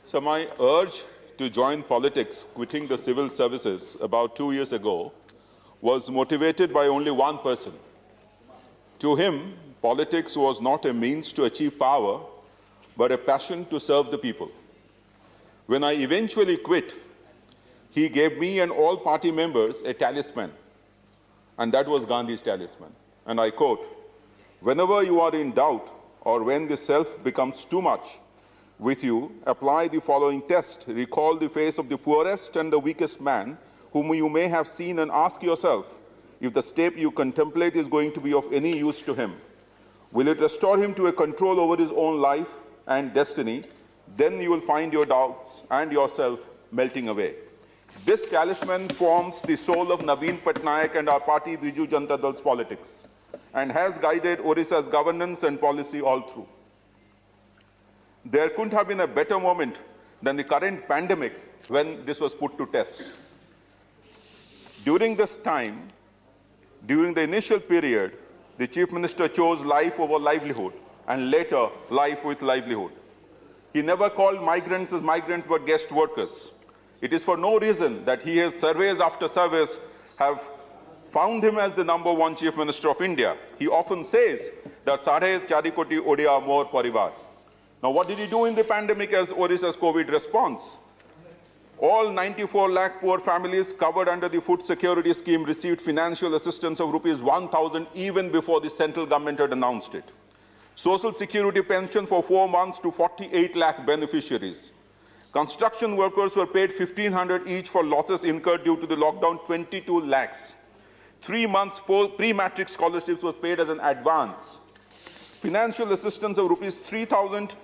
So my urge to join politics, quitting the civil services about 2 years ago, was motivated by only one person. To him, politics was not a means to achieve power, but a passion to serve the people. When I eventually quit, he gave me and all party members a talisman, and that was Gandhi's talisman. And I quote, "Whenever you are in doubt or when the self becomes too much with you, apply the following test. Recall the face of the poorest and the weakest man whom you may have seen and ask yourself if the step you contemplate is going to be of any use to him. Will it restore him to a control over his own life and destiny? Then you will find your doubts and yourself melting away." This talisman forms the soul of Amar Patnaik and our party Biju Janata Dal's politics and has guided Odisha's governance and policy all through. There couldn't have been a better moment than the current pandemic when this was put to test. During this time, during the initial period, the Chief Minister chose life over livelihood and later life with livelihood. He never called migrants as migrants but guest workers. It is for no reason that he has surveys after surveys have found him as the #1 Chief Minister of India. He often says that Sadhe Chari Koti Odia More Parivar. Now, what did he do in the pandemic as Odisha's COVID response? All 94 lakh poor families covered under the food security scheme received financial assistance of rupees 1,000 even before the central government had announced it. Social security pension for 4 months to 48 lakh beneficiaries. Construction workers were paid 1,500 each for losses incurred due to the lockdown, 22 lakhs. 3 months pre-matric scholarships was paid as an advance. Financial assistance of rupees 3,000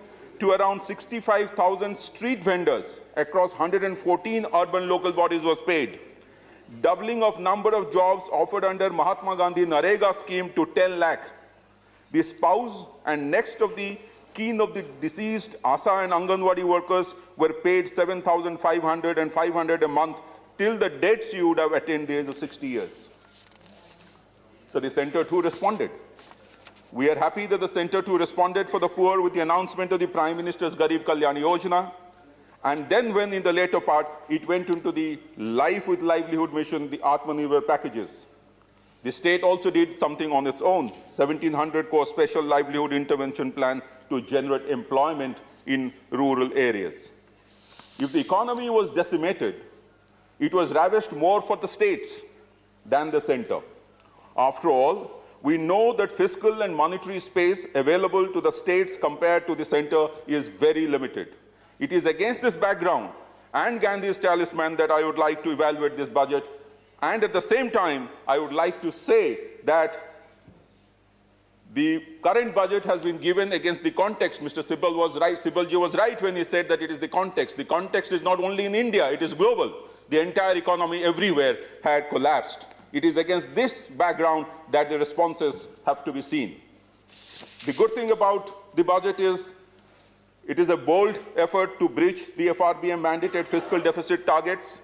to around 65,000 street vendors across 114 urban local bodies was paid. Doubling of number of jobs offered under Mahatma Gandhi Narega scheme to 10 lakh. The spouse and next of the kin of the deceased ASA and Anganwadi workers were paid 7,500 and 500 a month till the dates you would have attained the age of 60 years. So the Centre too responded. We are happy that the Centre too responded for the poor with the announcement of the Prime Minister's Garib Kalyan Yojana. And then when in the later part, it went into the Life with Livelihood mission, the Atmanirbhar packages. The state also did something on its own, 1,700 crore special livelihood intervention plan to generate employment in rural areas. If the economy was decimated, it was ravished more for the states than the Centre. After all, we know that fiscal and monetary space available to the states compared to the Centre is very limited. It is against this background and Gandhi's talisman that I would like to evaluate this budget. And at the same time, I would like to say that the current budget has been given against the context. Mr. Sibalji was right when he said that it is the context. The context is not only in India, it is global. The entire economy everywhere had collapsed. It is against this background that the responses have to be seen. The good thing about the budget is it is a bold effort to breach the FRBM mandated fiscal deficit targets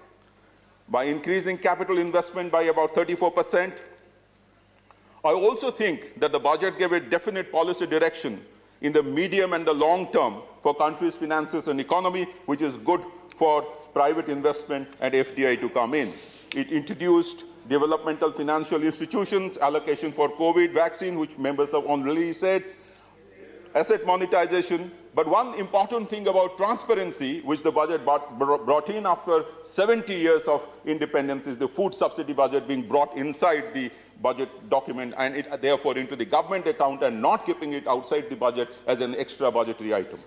by increasing capital investment by about 34%. I also think that the budget gave a definite policy direction in the medium and the long term for country's finances and economy, which is good for private investment and FDI to come in. It introduced developmental financial institutions, allocation for COVID vaccine, which members have already said, asset monetization. But one important thing about transparency, which the budget brought in after 70 years of independence, is the food subsidy budget being brought inside the budget document and it therefore into the government account and not keeping it outside the budget as an extra budgetary item.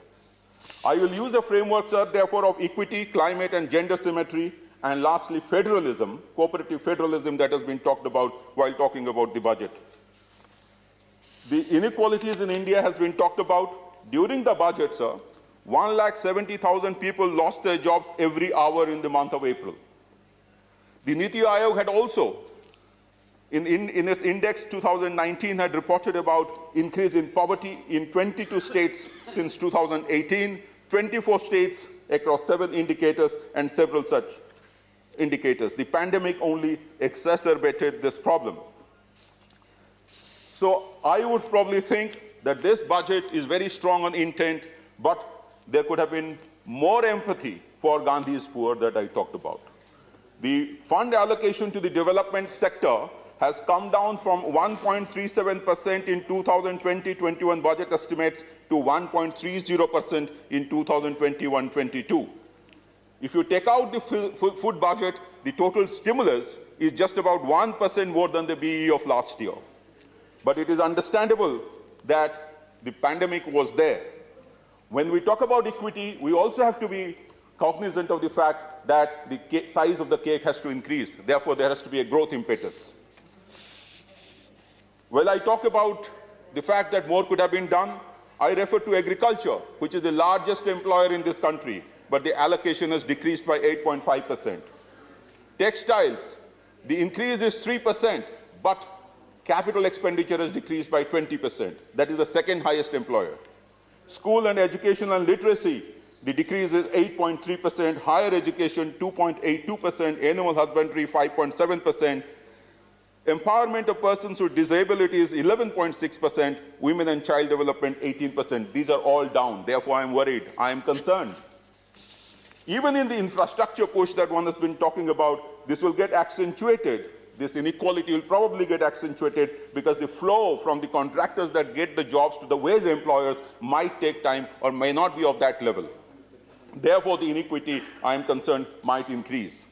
I will use the framework, sir, therefore, of equity, climate and gender symmetry, and lastly, federalism, cooperative federalism that has been talked about while talking about the budget. The inequalities in India has been talked about. During the budget, sir, 1,70,000 people lost their jobs every hour in the month of April. The Niti Aayog had also, in its index 2019, had reported about increase in poverty in 22 states since 2018, 24 states across 7 indicators and several such indicators. The pandemic only exacerbated this problem. So I would probably think that this budget is very strong on intent, but there could have been more empathy for Gandhi's poor that I talked about. The fund allocation to the development sector has come down from 1.37% in 2020-21 budget estimates to 1.30% in 2021-22. If you take out the food budget, the total stimulus is just about 1% more than the BE of last year. But it is understandable that the pandemic was there. When we talk about equity, we also have to be cognizant of the fact that the size of the cake has to increase. Therefore, there has to be a growth impetus. When I talk about the fact that more could have been done, I refer to agriculture, which is the largest employer in this country, but the allocation has decreased by 8.5%. Textiles, the increase is 3%, but capital expenditure has decreased by 20%. That is the second highest employer. School and education and literacy, the decrease is 8.3%, higher education 2.82%, animal husbandry 5.7%, empowerment of persons with disabilities 11.6%, women and child development 18%. These are all down. Therefore, I am worried. I am concerned. Even in the infrastructure push that one has been talking about, this will get accentuated. This inequality will probably get accentuated because the flow from the contractors that get the jobs to the wage employers might take time or may not be of that level. Therefore, the inequity, I am concerned, might increase.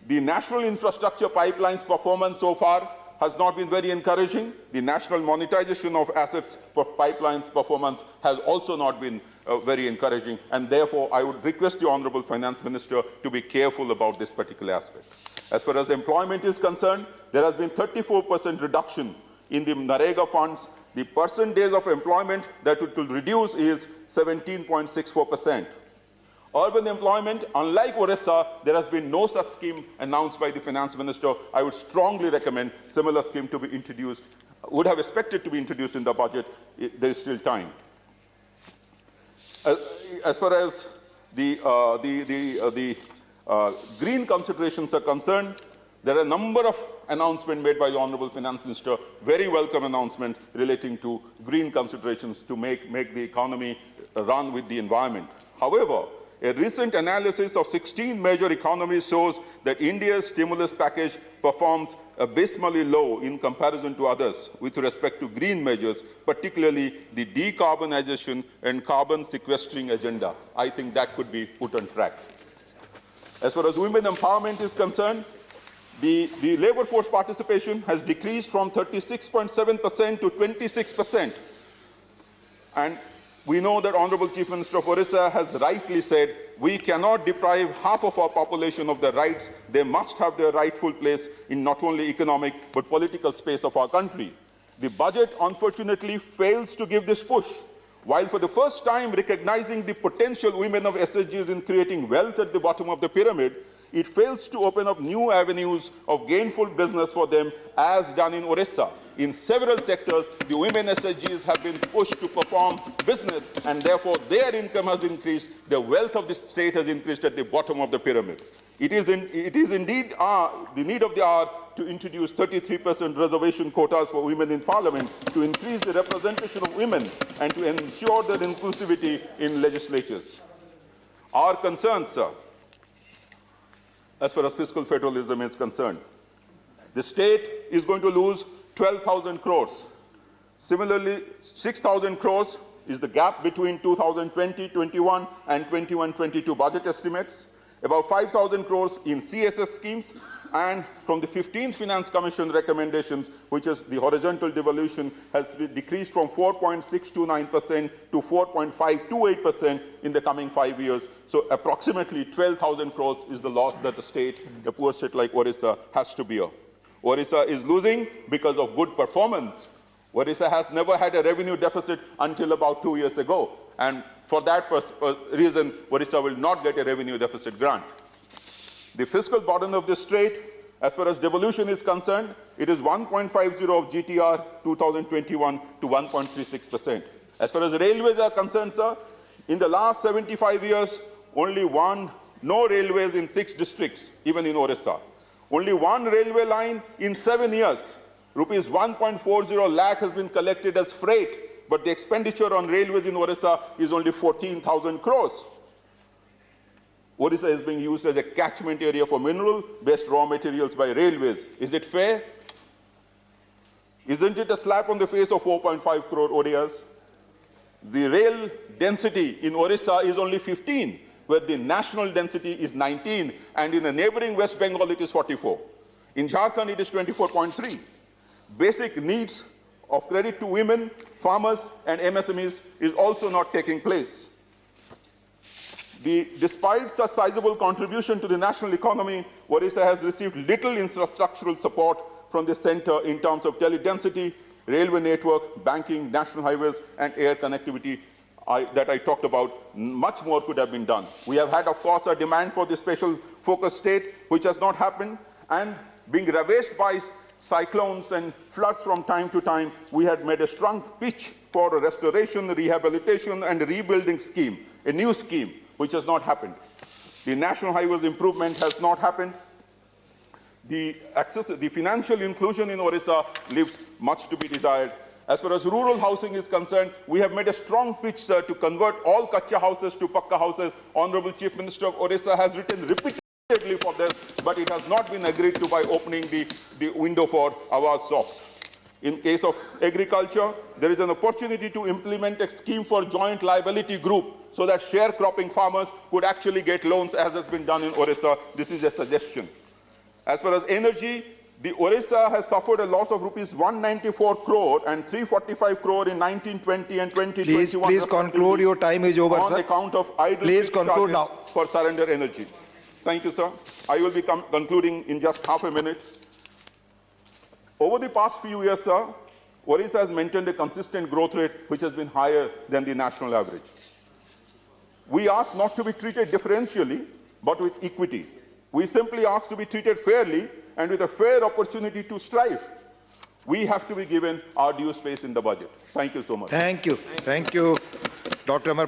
The national infrastructure pipeline's performance so far has not been very encouraging. The national monetization of assets for pipelines performance has also not been very encouraging, and therefore I would request the Honourable Finance Minister to be careful about this particular aspect. As far as employment is concerned, there has been 34% reduction in the NREGA funds. The percentage of employment that it will reduce is 17.64%. Urban employment, unlike Odisha, there has been no such scheme announced by the Finance Minister. I would strongly recommend similar scheme to be introduced, would have expected to be introduced in the budget. There is still time. As far as the green considerations are concerned, there are a number of announcements made by the Honourable Finance Minister, very welcome announcements relating to green considerations to make the economy run with the environment. However, a recent analysis of 16 major economies shows that India's stimulus package performs abysmally low in comparison to others with respect to green measures, particularly the decarbonization and carbon sequestering agenda. I think that could be put on track. As far as women empowerment is concerned, the labor force participation has decreased from 36.7% to 26%. And we know that Honourable Chief Minister of Odisha has rightly said, we cannot deprive half of our population of their rights. They must have their rightful place in not only economic but political space of our country. The budget, unfortunately, fails to give this push. While for the first time recognizing the potential women of SHGs in creating wealth at the bottom of the pyramid, it fails to open up new avenues of gainful business for them, as done in Odisha. In several sectors, the women SHGs have been pushed to perform business, and therefore their income has increased, the wealth of the state has increased at the bottom of the pyramid. It is indeed the need of the hour to introduce 33% reservation quotas for women in Parliament, to increase the representation of women, and to ensure their inclusivity in legislatures. Our concern, sir, as far as fiscal federalism is concerned, the state is going to lose 12,000 crores. Similarly, 6,000 crores is the gap between 2020-21 and 21-22 budget estimates, about 5,000 crores in CSS schemes, and from the 15th Finance Commission recommendations, which is the horizontal devolution, has been decreased from 4.629% to 4.528% in the coming 5 years. So approximately 12,000 crores is the loss that the state, a poor state like Odisha, has to bear. Odisha is losing because of good performance. Odisha has never had a revenue deficit until about 2 years ago. And for that reason, Odisha will not get a revenue deficit grant. The fiscal burden of the state, as far as devolution is concerned, it is 1.50 of GTR 2021 to 1.36%. As far as railways are concerned, sir, in the last 75 years, no railways in 6 districts, even in Odisha. Only one railway line in 7 years. Rupees 1.40 lakh has been collected as freight but the expenditure on railways in Odisha is only 14,000 crores. Odisha is being used as a catchment area for mineral-based raw materials by railways. Is it fair? Isn't it a slap on the face of 4.5 crore ODIs? The rail density in Odisha is only 15, where the national density is 19, and in the neighboring West Bengal it is 44. In Jharkhand it is 24.3. Basic needs of credit to women, farmers, and MSMEs is also not taking place. Despite such sizable contribution to the national economy, Odisha has received little infrastructural support from the center in terms of tele-density, railway network, banking, national highways, and air connectivity that I talked about. Much more could have been done. We have had, of course, a demand for the special focus state, which has not happened, and being ravaged by cyclones and floods from time to time, we had made a strong pitch for a restoration, rehabilitation, and rebuilding scheme, a new scheme, which has not happened. The national highways improvement has not happened. The financial inclusion in Odisha leaves much to be desired. As far as rural housing is concerned, we have made a strong pitch, sir, to convert all kacha houses to pakka houses. Honorable Chief Minister of Odisha has written repeatedly for this, but it has not been agreed to by opening the window for Awaz Soft. In case of agriculture, there is an opportunity to implement a scheme for joint liability group so that sharecropping farmers could actually get loans, as has been done in Odisha. This is a suggestion. As far as energy, the Odisha has suffered a loss of rupees 194 crore and 345 crore in 1920 and 2021. Please conclude. Your time is over, on sir. Account of idle Conclude now. For surrender energy. Thank you, sir. I will be concluding in just half a minute. Over the past few years, sir, Odisha has maintained a consistent growth rate which has been higher than the national average. We ask not to be treated differentially, but with equity. We simply ask to be treated fairly and with a fair opportunity to strive. We have to be given our due space in the budget. Thank you so much. Thank you. Thank you, Dr. Amar